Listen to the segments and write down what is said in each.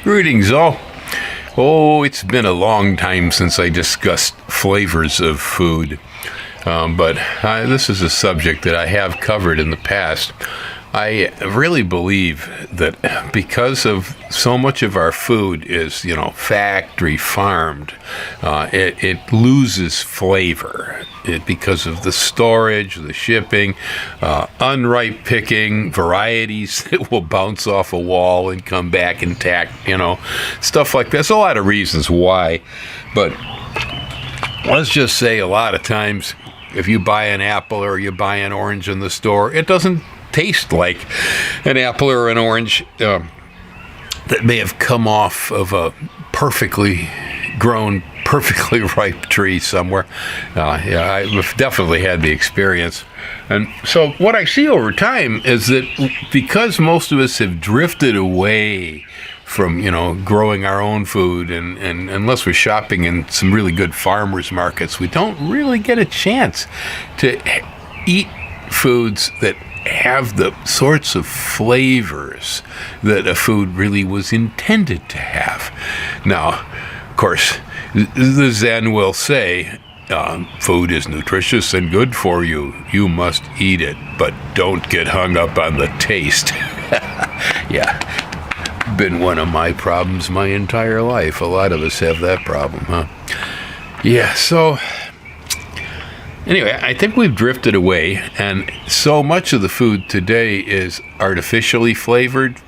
Greetings, all. Oh, it's been a long time since I discussed flavors of food, but this is a subject that I have covered in the past. I really believe that because of so much of our food is, factory farmed, it loses flavor because of the storage, the shipping, unripe picking, varieties that will bounce off a wall and come back intact, stuff like that. There's a lot of reasons why, but let's just say a lot of times if you buy an apple or you buy an orange in the store, it doesn't taste like an apple or an orange that may have come off of a perfectly grown, perfectly ripe tree somewhere. I've definitely had the experience. And so what I see over time is that because most of us have drifted away from, growing our own food, and unless we're shopping in some really good farmers markets, we don't really get a chance to eat foods that have the sorts of flavors that a food really was intended to have. Now, of course, the Zen will say, food is nutritious and good for you. You must eat it, but don't get hung up on the taste. Yeah, been one of my problems my entire life. A lot of us have that problem, huh? Yeah, so anyway, I think we've drifted away, and so much of the food today is artificially flavored,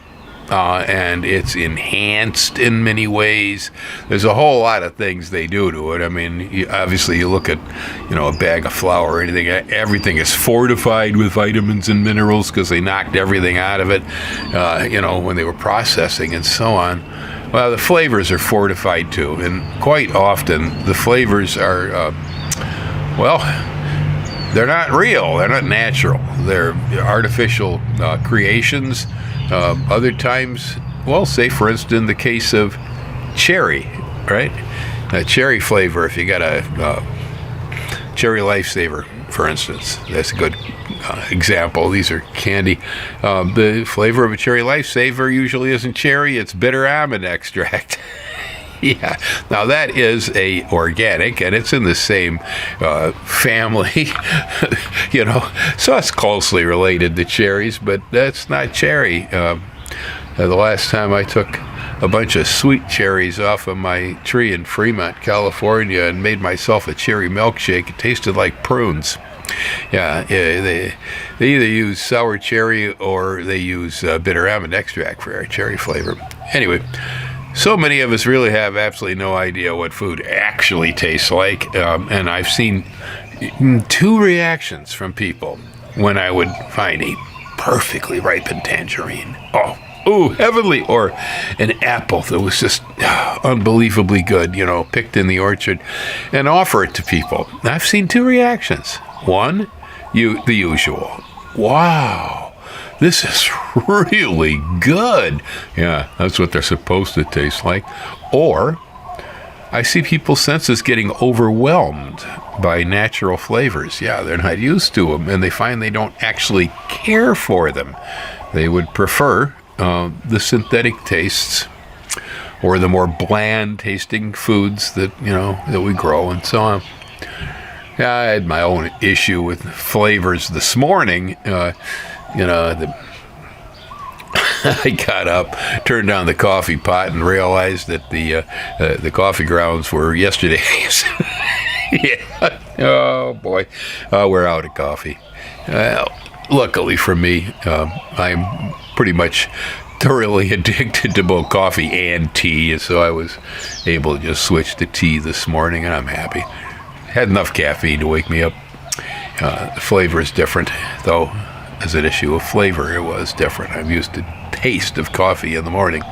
and it's enhanced in many ways. There's a whole lot of things they do to it. I mean, obviously you look at, a bag of flour or anything, everything is fortified with vitamins and minerals because they knocked everything out of it, when they were processing and so on. Well, the flavors are fortified too, and quite often the flavors are, they're not real. They're not natural. They're artificial creations. Other times, say for instance, in the case of cherry, right? Cherry flavor, if you got a cherry lifesaver, for instance, that's a good example. These are candy. The flavor of a cherry lifesaver usually isn't cherry, it's bitter almond extract. Yeah, now that is a organic, and it's in the same family, so it's closely related to cherries, but that's not cherry. The last time I took a bunch of sweet cherries off of my tree in Fremont, California, and made myself a cherry milkshake, it tasted like prunes. Yeah, they either use sour cherry or they use bitter almond extract for our cherry flavor. Anyway, so many of us really have absolutely no idea what food actually tastes like, and I've seen two reactions from people when I would find a perfectly ripened tangerine. Oh, heavenly! Or an apple that was just unbelievably good, picked in the orchard, and offer it to people. I've seen two reactions. One, the usual. Wow! This is really good. Yeah, that's what they're supposed to taste like. Or I see people's senses getting overwhelmed by natural flavors. Yeah, they're not used to them, and they find they don't actually care for them. They would prefer the synthetic tastes or the more bland tasting foods that, that we grow and so on. Yeah, I had my own issue with flavors this morning. I got up, turned down the coffee pot, and realized that the coffee grounds were yesterday's. Yeah. Oh boy, we're out of coffee. Luckily for me, I'm pretty much thoroughly addicted to both coffee and tea, so I was able to just switch to tea this morning, and I'm happy. Had enough caffeine to wake me up. The flavor is different, though. As an issue of flavor, it was different. I'm used to taste of coffee in the morning.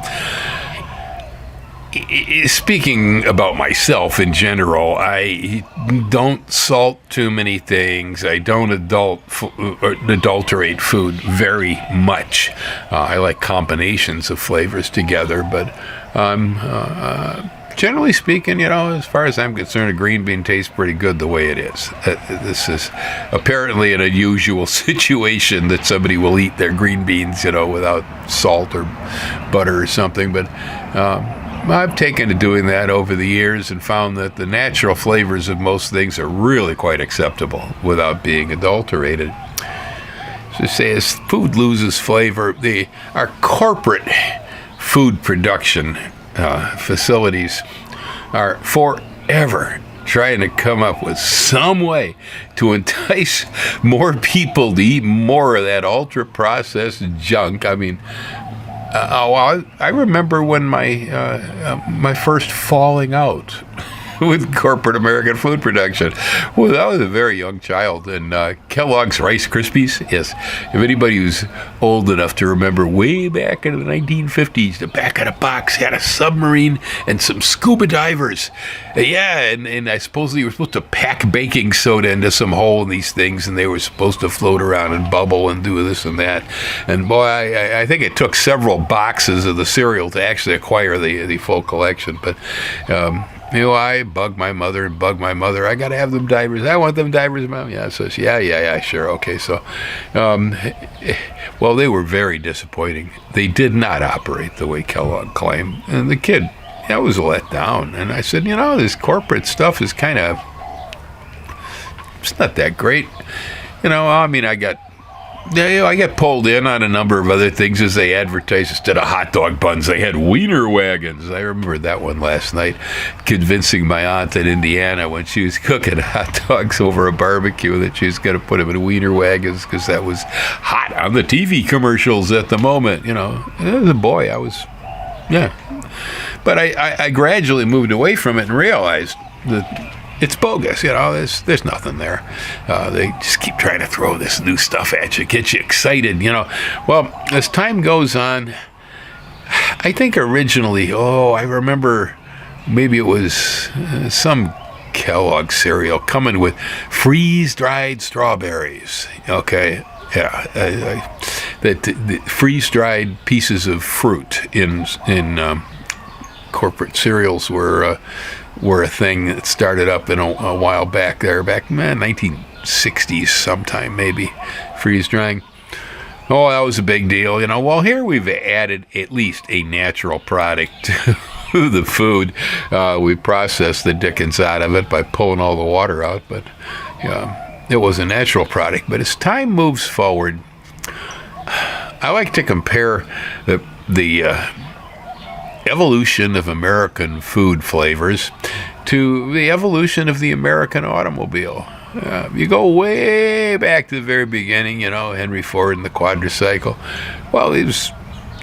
Speaking about myself in general, I don't salt too many things. I don't adulterate food very much. I like combinations of flavors together, but I'm generally speaking, as far as I'm concerned, a green bean tastes pretty good the way it is. This is apparently an unusual situation that somebody will eat their green beans, without salt or butter or something. But I've taken to doing that over the years and found that the natural flavors of most things are really quite acceptable without being adulterated. So say as food loses flavor, our corporate food production facilities are forever trying to come up with some way to entice more people to eat more of that ultra-processed junk. I mean, I remember when my first falling out with corporate American food production. Well, I was a very young child, and Kellogg's Rice Krispies, yes. If anybody who's old enough to remember way back in the 1950s, the back of the box had a submarine and some scuba divers. Yeah, and I suppose you were supposed to pack baking soda into some hole in these things, and they were supposed to float around and bubble and do this and that. And boy, I think it took several boxes of the cereal to actually acquire the full collection. But I bug my mother. I got to have them diapers. I want them diapers, Mom. Yeah, so yeah, sure, okay. So, well, they were very disappointing. They did not operate the way Kellogg claimed, and the kid, I was let down. And I said, this corporate stuff is it's not that great. I got pulled in on a number of other things as they advertised. Instead of hot dog buns, they had wiener wagons. I remember that one last night, convincing my aunt in Indiana when she was cooking hot dogs over a barbecue that she was going to put them in wiener wagons because that was hot on the TV commercials at the moment. As a boy, yeah. But I gradually moved away from it and realized that it's bogus, there's nothing there. They just keep trying to throw this new stuff at you, get you excited, Well, as time goes on, I think originally, I remember maybe it was some Kellogg cereal coming with freeze-dried strawberries, okay? Yeah, the freeze-dried pieces of fruit in corporate cereals were a thing that started up in a while back in 1960s sometime, maybe, freeze drying. Oh, that was a big deal, Well, here we've added at least a natural product to the food. We processed the dickens out of it by pulling all the water out, but it was a natural product. But as time moves forward, I like to compare the evolution of American food flavors to the evolution of the American automobile. You go way back to the very beginning, Henry Ford and the quadricycle. Well, these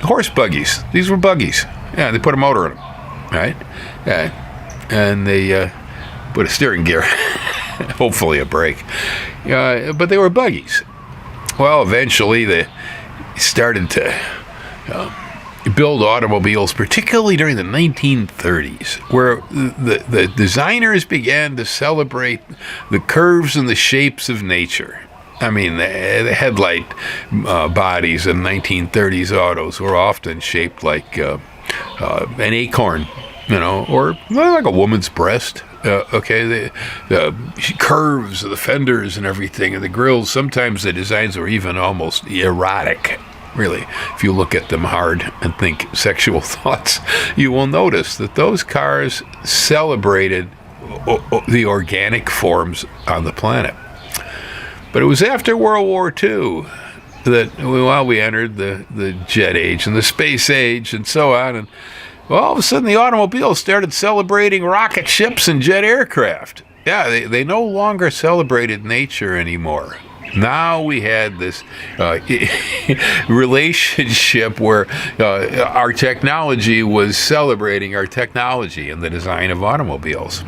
horse buggies. These were buggies. Yeah, they put a motor in them, right? And they put a steering gear, hopefully a brake. But they were buggies. Well, eventually they started to build automobiles, particularly during the 1930s, where the designers began to celebrate the curves and the shapes of nature. I mean, the headlight bodies in 1930s autos were often shaped like an acorn, or like a woman's breast. The curves of the fenders and everything, and the grills, sometimes the designs were even almost erotic. Really, if you look at them hard and think sexual thoughts, you will notice that those cars celebrated the organic forms on the planet. But it was after World War II that we entered the jet age and the space age and so on. And all of a sudden, the automobiles started celebrating rocket ships and jet aircraft. Yeah, they no longer celebrated nature anymore. Now we had this relationship where our technology was celebrating our technology and the design of automobiles.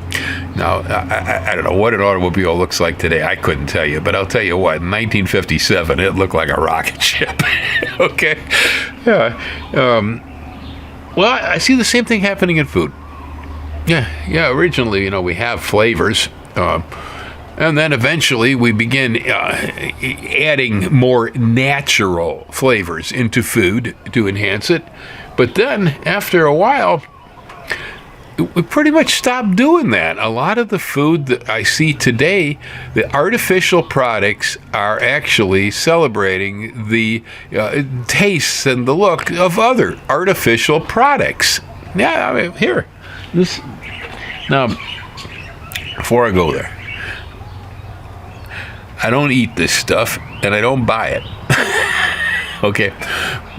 Now, I don't know what an automobile looks like today. I couldn't tell you, but I'll tell you what. In 1957, it looked like a rocket ship. Okay? Yeah. Well, I see the same thing happening in food. Yeah. Originally, we have flavors. And then eventually we begin adding more natural flavors into food to enhance it. But then after a while, we pretty much stopped doing that. A lot of the food that I see today, the artificial products are actually celebrating the tastes and the look of other artificial products. Yeah, I mean, here, this. Now, before I go there, I don't eat this stuff and I don't buy it. Okay,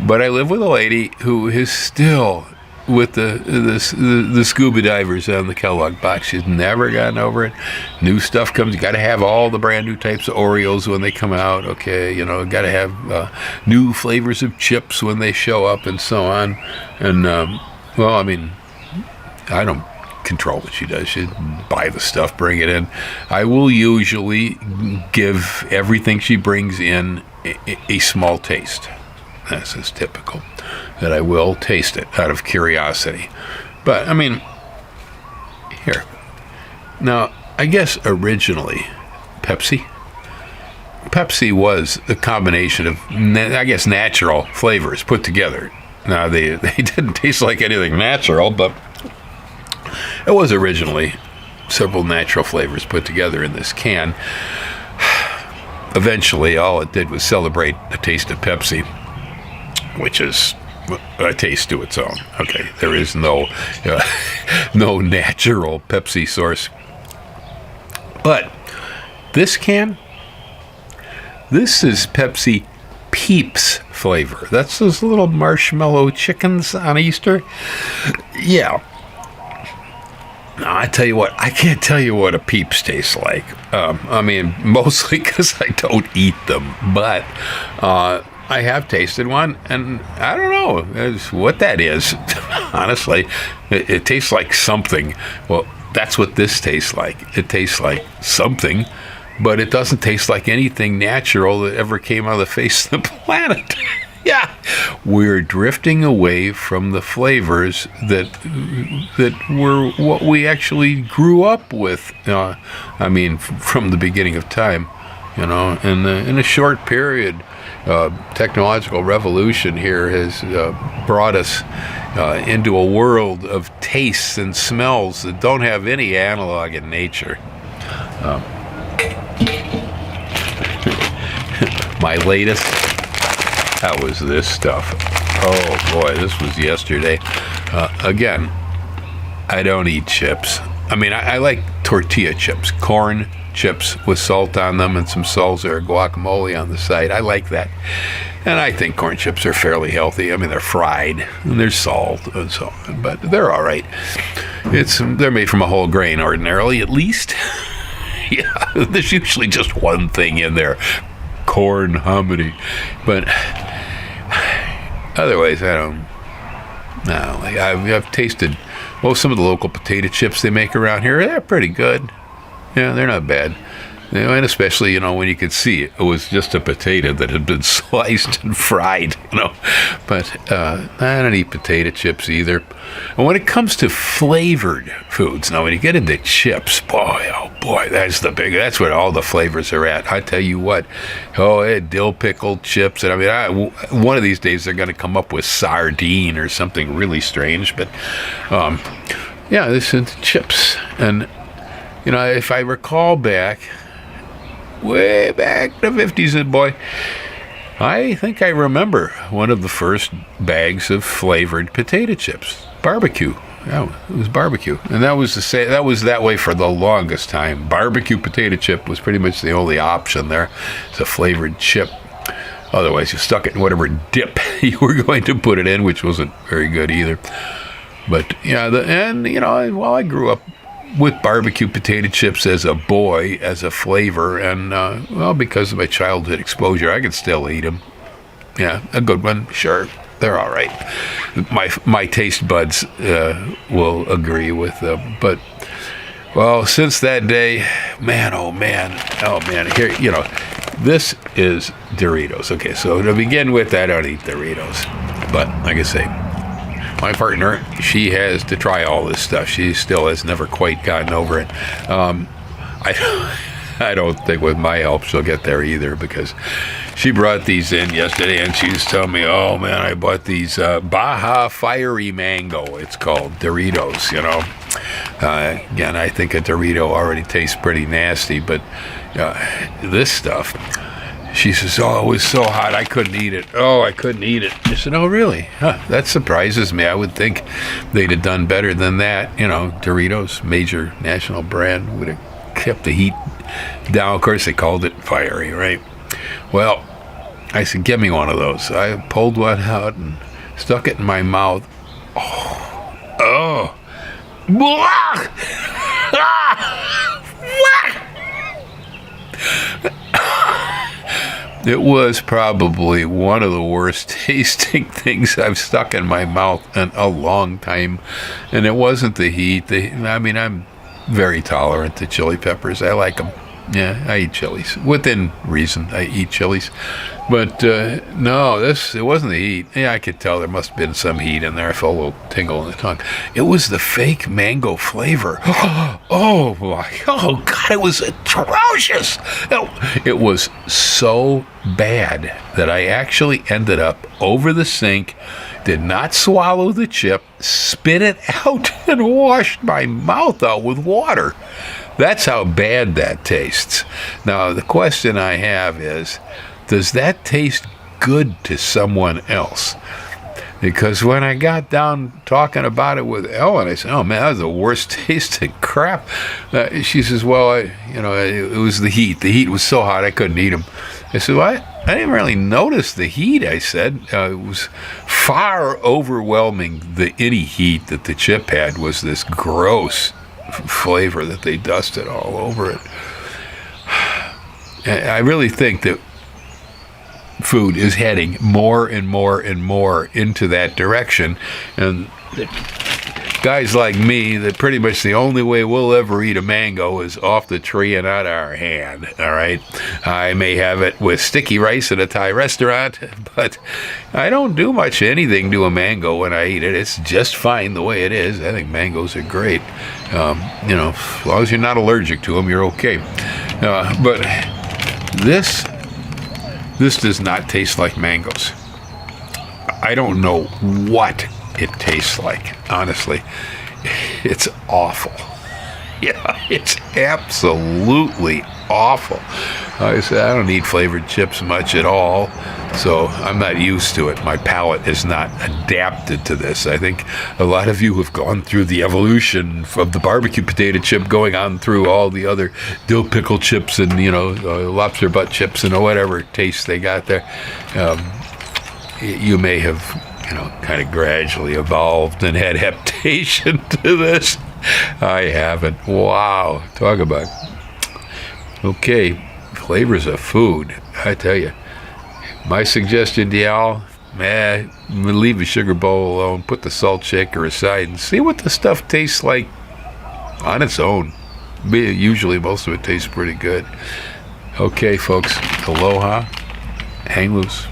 but I live with a lady who is still with the scuba divers on the Kellogg box. She's never gotten over it. New stuff comes. You got to have all the brand new types of Oreos when they come out. Okay, you know, got to have new flavors of chips when they show up and so on. And well, I mean, I don't control what she does. She buy the stuff, bring it in. I will usually give everything she brings in a small taste. This is typical, that I will taste it out of curiosity. But I mean, here. Now, I guess originally, Pepsi was a combination of, I guess, natural flavors put together. Now, they didn't taste like anything natural, but it was originally several natural flavors put together in this can. Eventually, all it did was celebrate a taste of Pepsi, which is a taste to its own. Okay, there is no natural Pepsi source. But this can, this is Pepsi Peeps flavor. That's those little marshmallow chickens on Easter. Yeah. Now, I tell you what, I can't tell you what a Peeps tastes like. I mean, mostly because I don't eat them, but I have tasted one, and I don't know what that is. Honestly, it tastes like something. Well, that's what this tastes like. It tastes like something, but it doesn't taste like anything natural that ever came on the face of the planet. Yeah, we're drifting away from the flavors that were what we actually grew up with. I mean, from the beginning of time, you know, and in a short period, technological revolution here has brought us into a world of tastes and smells that don't have any analog in nature. My latest. How was this stuff? Oh boy, this was yesterday. Again, I don't eat chips. I mean, I like tortilla chips, corn chips with salt on them and some salsa or guacamole on the side. I like that. And I think corn chips are fairly healthy. I mean, they're fried and there's salt and so on, but they're all right. They're made from a whole grain ordinarily, at least. Yeah, there's usually just one thing in there. Corn hominy, but otherwise I don't know. Like I've tasted some of the local potato chips they make around here. They're pretty good. Yeah, they're not bad. You know, and especially, you know, when you could see it was just a potato that had been sliced and fried, you know. But I don't eat potato chips either. And when it comes to flavored foods, now when you get into chips, oh boy, that's where all the flavors are at. I tell you what, dill pickled chips, and I mean, one of these days they're going to come up with sardine or something really strange. But yeah, this is chips, and you know, if I recall back. Way back in the 50s, boy, I think I remember one of the first bags of flavored potato chips. Barbecue. Yeah, it was barbecue. And that was that way for the longest time. Barbecue potato chip was pretty much the only option there. It's a flavored chip. Otherwise, you stuck it in whatever dip you were going to put it in, which wasn't very good either. But, yeah, I grew up with barbecue potato chips as a boy, as a flavor, and, because of my childhood exposure, I could still eat them. Yeah, a good one, sure. They're all right. My taste buds will agree with them. But, well, since that day, man, here, you know, this is Doritos. Okay, so to begin with, I don't eat Doritos. But, like I say, my partner, she has to try all this stuff. She still has never quite gotten over it. I don't think with my help she'll get there either, because she brought these in yesterday and she was telling me, oh man, I bought these Baja Fiery Mango, it's called, Doritos, you know. Again, I think a Dorito already tastes pretty nasty, but this stuff, she says, oh, it was so hot, I couldn't eat it. Oh, I couldn't eat it. I said, oh, really? Huh, that surprises me. I would think they'd have done better than that. You know, Doritos, major national brand, would have kept the heat down. Of course, they called it fiery, right? Well, I said, give me one of those. I pulled one out and stuck it in my mouth. Oh. It was probably one of the worst tasting things I've stuck in my mouth in a long time. And it wasn't the heat. I mean, I'm very tolerant to chili peppers. I like them. Yeah, I eat chilies. Within reason, I eat chilies. But no, it wasn't the heat. Yeah, I could tell there must have been some heat in there. I felt a little tingle in the tongue. It was the fake mango flavor. Oh, my. Oh, God, it was atrocious. It was so bad that I actually ended up over the sink, did not swallow the chip, spit it out, and washed my mouth out with water. That's how bad that tastes. Now, the question I have is, does that taste good to someone else? Because when I got down talking about it with Ellen, I said, oh, man, that was the worst tasting crap. She says, well, it was the heat. The heat was so hot I couldn't eat them. I said, well, I didn't really notice the heat, I said. It was far overwhelming. Any heat that the chip had was this gross flavor that they dusted all over it. I really think that food is heading more and more and more into that direction, and guys like me, that pretty much the only way we'll ever eat a mango is off the tree and out of our hand. All right, I may have it with sticky rice at a Thai restaurant, but I don't do much anything to a mango when I eat it. It's just fine the way it is. I think mangoes are great. As long as you're not allergic to them, you're okay. But this does not taste like mangoes. I don't know what it tastes like, honestly. It's awful. Yeah, it's absolutely awful. I said, I don't eat flavored chips much at all, so I'm not used to it. My palate is not adapted to this. I think a lot of you have gone through the evolution of the barbecue potato chip, going on through all the other dill pickle chips and, lobster butt chips and whatever taste they got there. You may have, kind of gradually evolved an adaptation to this. I haven't. Wow. Talk about. Okay. Flavors of food. I tell you. My suggestion to y'all, leave the sugar bowl alone. Put the salt shaker aside and see what the stuff tastes like on its own. Usually most of it tastes pretty good. Okay, folks. Aloha. Hang loose.